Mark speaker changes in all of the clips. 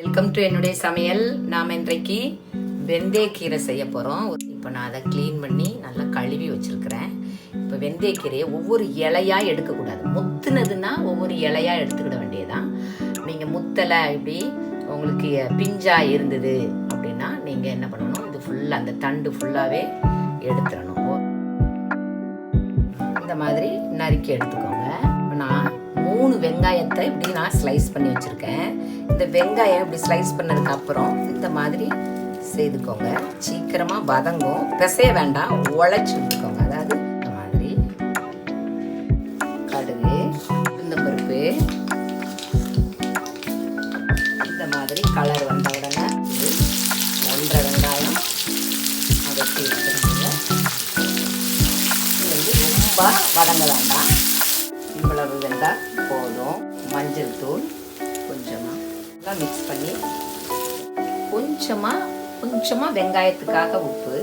Speaker 1: Welcome to என்னுடைய சமையல். நாம் இன்றைக்கு வெந்தயக்கீரை செய்ய போகிறோம். இப்போ நான் அதை க்ளீன் பண்ணி நல்லா கழுவி வச்சுருக்கிறேன். இப்போ வெந்தயக்கீரையை ஒவ்வொரு இலையாக எடுக்கக்கூடாது. முத்துனதுன்னா ஒவ்வொரு இலையாக எடுத்துக்கிட வேண்டியதான். நீங்கள் முத்தலை இப்படி உங்களுக்கு பிஞ்சாக இருந்தது அப்படின்னா நீங்கள் என்ன பண்ணணும், இது ஃபுல்லாக அந்த தண்டு ஃபுல்லாகவே எடுத்துடணும். இந்த மாதிரி நறுக்கி எடுத்துக்கோங்க. நான் 3 வெங்காயத்தை இப்படி நான் ஸ்லைஸ் பண்ணி வச்சுருக்கேன். இந்த வெங்காயம் இப்படி ஸ்லைஸ் பண்ணதுக்கு அப்புறம் இந்த மாதிரி செய்துக்கோங்க. சீக்கிரமாக வதங்கும். பிசைய வேண்டாம், உழைச்சி விட்டுக்கோங்க. அதாவது இந்த மாதிரி கடுகு, உளுந்தம்பருப்பு இந்த மாதிரி கலர் வந்த உடனே 1.5 வெங்காயம் அதை சேர்த்துக்கோங்க. இது வந்து ரொம்ப வதங்க வேண்டாம், இவ்வளவு வெந்தால் போதும். மஞ்சள் தூள் கொஞ்சமாக மிக்ஸ் பண்ணி கொஞ்சமாக வெங்காயத்துக்காக உப்பு,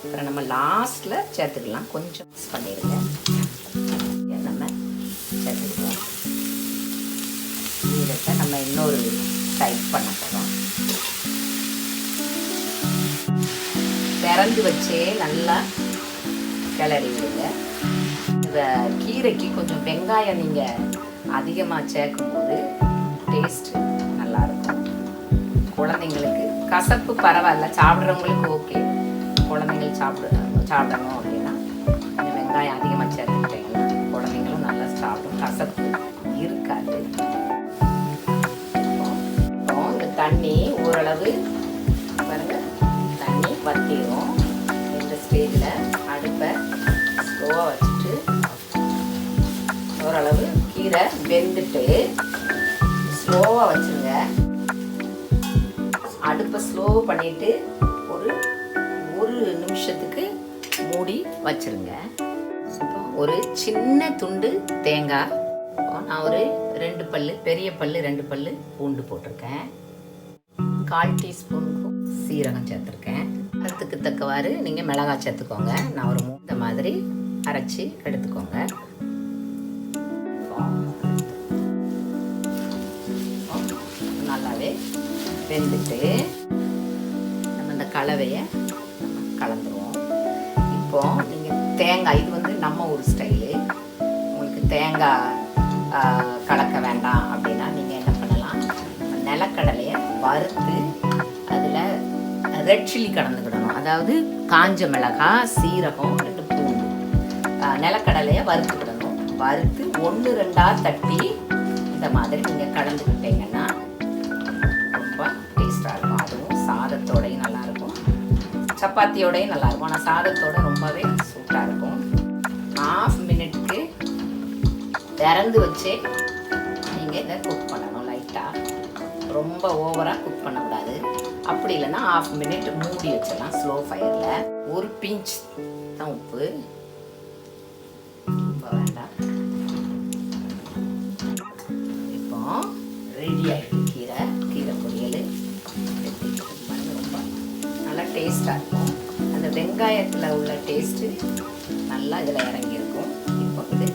Speaker 1: அப்புறம் நம்ம லாஸ்ட்டில் சேர்த்துக்கலாம். கொஞ்சம் மிக்ஸ் பண்ணிடுங்க. நம்ம சேர்த்துக்கலாம். இதை நம்ம இன்னொரு டைப் பண்ண போகிறோம். திறந்து வச்சே நல்லா கிளறி விடுங்க. இந்த கீரைக்கு கொஞ்சம் வெங்காயம் நீங்கள் அதிகமாக சேர்க்கும்போது டேஸ்ட் நல்லாயிருக்கும். குழந்தைங்களுக்கு கசப்பு பரவாயில்ல, சாப்பிட்றவங்களுக்கு ஓகே. குழந்தைங்கள் சாப்பிடணும் அப்படின்னா கொஞ்சம் வெங்காயம் அதிகமாக சேர்த்துக்கிட்டீங்கன்னா குழந்தைங்களும் நல்லா சாப்பிடும், கசப்பு இருக்காது. இப்போ இந்த தண்ணி ஓரளவு பாருங்க, தண்ணி வத்திடும். இந்த ஸ்டேஜில் அடுப்பை ஸ்லோவாக வச்சுட்டு ஓரளவு கீரை வெந்துட்டு ஸ்லோவாக வச்சுருங்க. அடுப்பை ஸ்லோ பண்ணிவிட்டு ஒரு நிமிஷத்துக்கு மூடி வச்சுருங்க. ஒரு சின்ன துண்டு தேங்காய், நான் ஒரு 2 பல்லு, பெரிய பல்லு 2 பல்லு பூண்டு போட்டிருக்கேன். 1/4 டீஸ்பூனுக்கும் சீரகம் சேர்த்துருக்கேன். அதுக்கு தக்கவாறு நீங்கள் மிளகாய் சேர்த்துக்கோங்க. நான் ஒரு இந்த மாதிரி அரைச்சி எடுத்துக்கோங்க. நல்லாவே வெந்துட்டு நம்ம இந்த கலவையை கலந்துருவோம். இப்போ நீங்கள் தேங்காய், இது வந்து நம்ம ஊர் ஸ்டைலு. உங்களுக்கு தேங்காய் கலக்க வேண்டாம் அப்படின்னா நீங்கள் என்ன பண்ணலாம், நிலக்கடலையை வறுத்து அதில் ரெட் சில்லி கலந்துக்கிடணும். அதாவது காஞ்ச மிளகாய், சீரகம், 2 பூண்டு, நிலக்கடலையை வறுத்துக்கிடணும். வறுத்து 1-2 தட்டி இந்த மாதிரி நீங்கள் கலந்துக்கிட்டீங்கன்னா ரொம்ப டேஸ்டாக இருக்கும். அதுவும் சாதத்தோடையும் நல்லாயிருக்கும், சப்பாத்தியோடையும் நல்லாயிருக்கும். ஆனால் சாதத்தோட ரொம்பவே சூப்பராக இருக்கும். 1/2 மினிட்க்கு திறந்து வச்சே நீங்கள் இதை குக் பண்ணணும். லைட்டாக, ரொம்ப ஓவராக குக் பண்ணக்கூடாது. அப்படி இல்லைன்னா 1/2 மினிட் மூடி வச்சிடலாம் ஸ்லோ ஃபயரில். ஒரு பிஞ்ச் தான் உப்பு, இப்போ வேண்டாம். இப்போ ரெடி ஆகிடுது கீரை பொரியல். ரொம்ப நல்லா டேஸ்டாக இருக்கும். அந்த வெங்காயத்தில் உள்ள டேஸ்ட்டு நல்லா இதில் இறங்கியிருக்கும். இப்போ இது